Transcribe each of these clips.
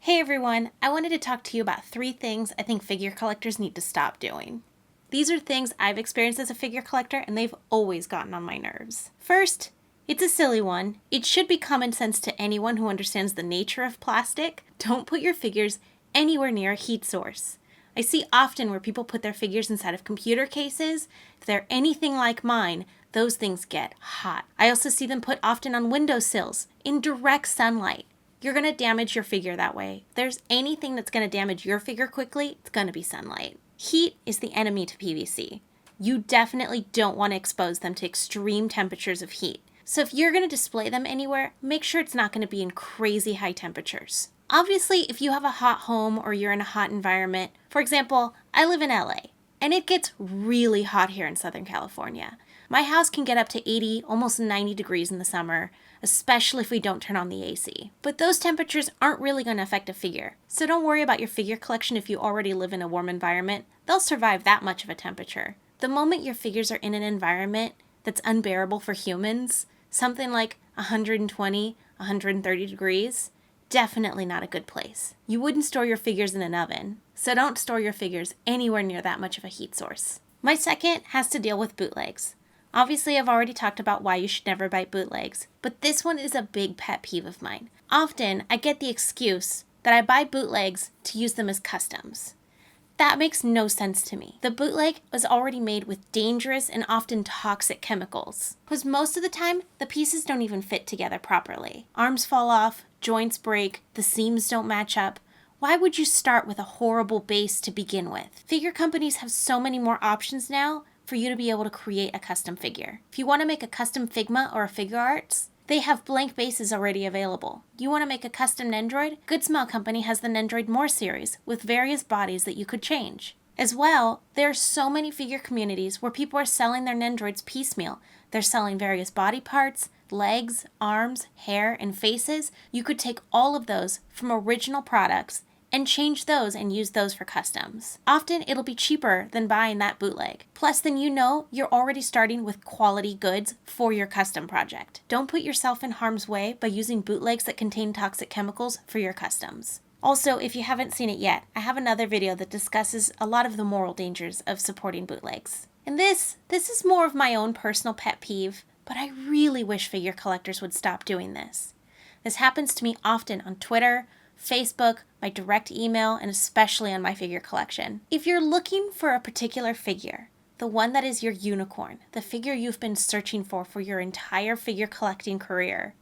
Hey everyone, I wanted to talk to you about 3 things I think figure collectors need to stop doing. These are things I've experienced as a figure collector and they've always gotten on my nerves. First, it's a silly one. It should be common sense to anyone who understands the nature of plastic. Don't put your figures anywhere near a heat source. I see often where people put their figures inside of computer cases. If they're anything like mine, those things get hot. I also see them put often on windowsills in direct sunlight. You're going to damage your figure that way. If there's anything that's going to damage your figure quickly, it's going to be sunlight. Heat is the enemy to PVC. You definitely don't want to expose them to extreme temperatures of heat. So if you're going to display them anywhere, make sure it's not going to be in crazy high temperatures. Obviously, if you have a hot home or you're in a hot environment, for example, I live in LA, and it gets really hot here in Southern California. My house can get up to 80, almost 90 degrees in the summer, especially if we don't turn on the AC. But those temperatures aren't really going to affect a figure. So don't worry about your figure collection if you already live in a warm environment. They'll survive that much of a temperature. The moment your figures are in an environment that's unbearable for humans, something like 120, 130 degrees, definitely not a good place. You wouldn't store your figures in an oven, so don't store your figures anywhere near that much of a heat source. My second has to deal with bootlegs. Obviously, I've already talked about why you should never buy bootlegs, but this one is a big pet peeve of mine. Often, I get the excuse that I buy bootlegs to use them as customs. That makes no sense to me. The bootleg was already made with dangerous and often toxic chemicals, because most of the time, the pieces don't even fit together properly. Arms fall off, joints break, the seams don't match up. Why would you start with a horrible base to begin with? Figure companies have so many more options now for you to be able to create a custom figure. If you want to make a custom Figma or a Figure Arts, they have blank bases already available. You want to make a custom Nendroid? Good Smile Company has the Nendroid More series with various bodies that you could change. As well, there are so many figure communities where people are selling their Nendroids piecemeal. They're selling various body parts, legs, arms, hair, and faces. You could take all of those from original products and change those and use those for customs. Often it'll be cheaper than buying that bootleg. Plus, then you know you're already starting with quality goods for your custom project. Don't put yourself in harm's way by using bootlegs that contain toxic chemicals for your customs. Also, if you haven't seen it yet, I have another video that discusses a lot of the moral dangers of supporting bootlegs. And this is more of my own personal pet peeve, but I really wish figure collectors would stop doing this. This happens to me often on Twitter, Facebook, my direct email, and especially on my figure collection. If you're looking for a particular figure, the one that is your unicorn, the figure you've been searching for your entire figure collecting career,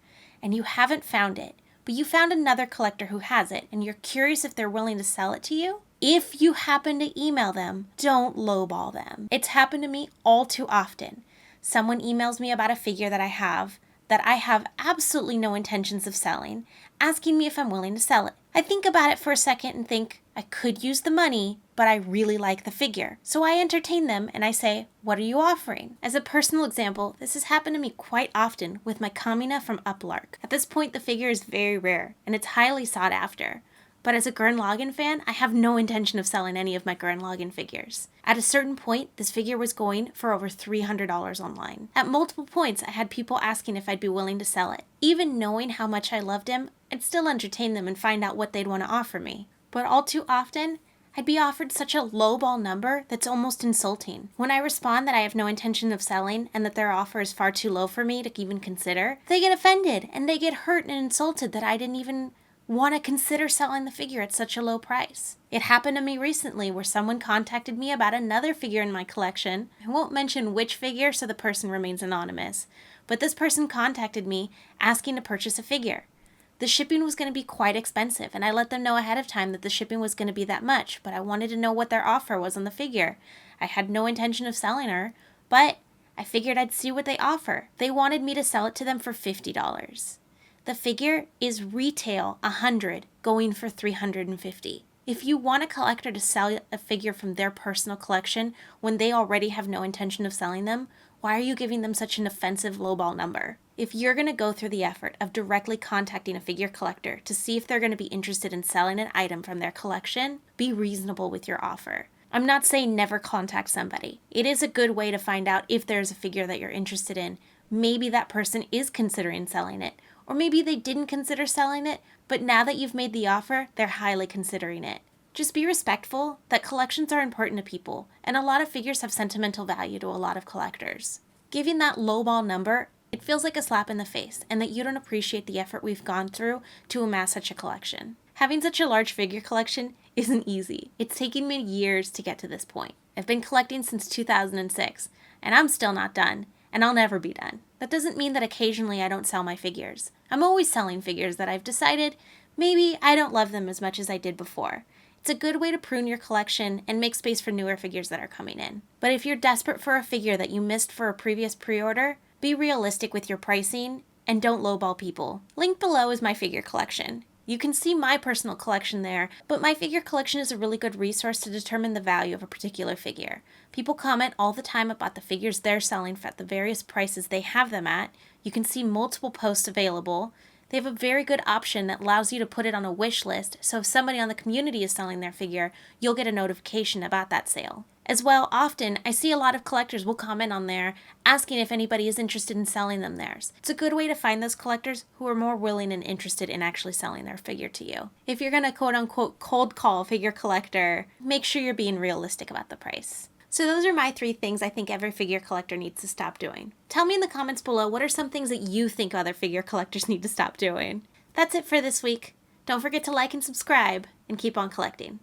and you haven't found it, but you found another collector who has it, and you're curious if they're willing to sell it to you, if you happen to email them, don't lowball them. It's happened to me all too often. Someone emails me about a figure that I have absolutely no intentions of selling, asking me if I'm willing to sell it. I think about it for a second and think, I could use the money, but I really like the figure. So I entertain them and I say, what are you offering? As a personal example, this has happened to me quite often with my Kamina from Uplark. At this point, the figure is very rare and it's highly sought after. But as a Gurren Lagann fan, I have no intention of selling any of my Gurren Lagann figures. At a certain point, this figure was going for over $300 online. At multiple points, I had people asking if I'd be willing to sell it. Even knowing how much I loved him, I'd still entertain them and find out what they'd want to offer me. But all too often, I'd be offered such a lowball number that's almost insulting. When I respond that I have no intention of selling and that their offer is far too low for me to even consider, they get offended and they get hurt and insulted that I didn't even want to consider selling the figure at such a low price. It happened to me recently where someone contacted me about another figure in my collection. I won't mention which figure so the person remains anonymous, but this person contacted me asking to purchase a figure. The shipping was going to be quite expensive, and I let them know ahead of time that the shipping was going to be that much, but I wanted to know what their offer was on the figure. I had no intention of selling her, but I figured I'd see what they offer. They wanted me to sell it to them for $50. The figure is retail $100, going for $350. If you want a collector to sell a figure from their personal collection when they already have no intention of selling them, why are you giving them such an offensive lowball number? If you're going to go through the effort of directly contacting a figure collector to see if they're going to be interested in selling an item from their collection, be reasonable with your offer. I'm not saying never contact somebody. It is a good way to find out if there's a figure that you're interested in. Maybe that person is considering selling it, or maybe they didn't consider selling it, but now that you've made the offer, they're highly considering it. Just be respectful that collections are important to people, and a lot of figures have sentimental value to a lot of collectors. Giving that lowball number, it feels like a slap in the face, and that you don't appreciate the effort we've gone through to amass such a collection. Having such a large figure collection isn't easy. It's taken me years to get to this point. I've been collecting since 2006, and I'm still not done, and I'll never be done. That doesn't mean that occasionally I don't sell my figures. I'm always selling figures that I've decided maybe I don't love them as much as I did before. It's a good way to prune your collection and make space for newer figures that are coming in. But if you're desperate for a figure that you missed for a previous pre-order, be realistic with your pricing and don't lowball people. Linked below is my figure collection. You can see my personal collection there, but my figure collection is a really good resource to determine the value of a particular figure. People comment all the time about the figures they're selling for at the various prices they have them at. You can see multiple posts available. They have a very good option that allows you to put it on a wish list, so if somebody on the community is selling their figure, you'll get a notification about that sale. As well, often, I see a lot of collectors will comment on there asking if anybody is interested in selling them theirs. It's a good way to find those collectors who are more willing and interested in actually selling their figure to you. If you're going to quote-unquote cold call a figure collector, make sure you're being realistic about the price. So those are my 3 things I think every figure collector needs to stop doing. Tell me in the comments below what are some things that you think other figure collectors need to stop doing. That's it for this week. Don't forget to like and subscribe, and keep on collecting.